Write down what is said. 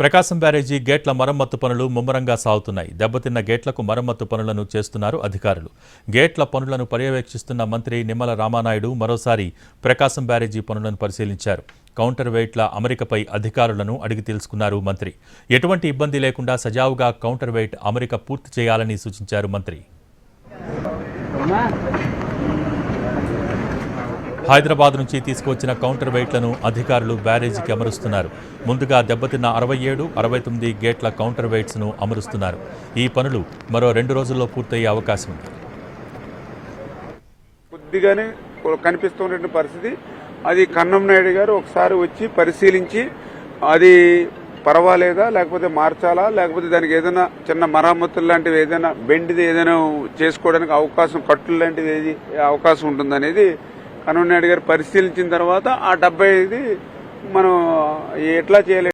ప్రకాశం బ్యారేజీ గేట్ల మరమ్మత్తు పనులు ముమ్మరంగా సాగుతున్నాయి. దెబ్బతిన్న గేట్లకు మరమ్మత్తు పనులను చేస్తున్నారు అధికారులు. గేట్ల పనులను పర్యవేక్షిస్తున్న మంత్రి నిమ్మల రామానాయుడు మరోసారి ప్రకాశం బ్యారేజీ పనులను పరిశీలించారు. కౌంటర్ వెయిట్ల అమరికపై అధికారులను అడిగి తెలుసుకున్నారు మంత్రి. ఎటువంటి ఇబ్బంది లేకుండా సజావుగా కౌంటర్ వెయిట్ అమరిక పూర్తి చేయాలని సూచించారు మంత్రి. హైదరాబాద్ నుంచి తీసుకువచ్చిన కౌంటర్ వెయిట్లను అధికారులు బ్యారేజీకి అమరుస్తున్నారు. ముందుగా దెబ్బతిన్న 67, 69 గేట్ల కౌంటర్ వెయిట్స్ను అమరుస్తున్నారు. ఈ పనులు మరో 2 రోజుల్లో పూర్తయ్యే అవకాశం ఉంది. కొద్దిగానే కనిపిస్తున్న పరిస్థితి అది కన్నం నాయుడు గారు ఒకసారి వచ్చి పరిశీలించి అది పర్వాలేదా, లేకపోతే మార్చాలా, లేకపోతే దానికి ఏదైనా చిన్న మరమ్మతులు లాంటివి ఏదైనా బెండ్ది ఏదైనా చేసుకోవడానికి అవకాశం, కట్టులు లాంటిది ఏది అవకాశం ఉంటుందనేది కన్నం నాయుడు గారు పరిశీలించిన తర్వాత ఆ 75 మనం ఎట్లా చేయాలి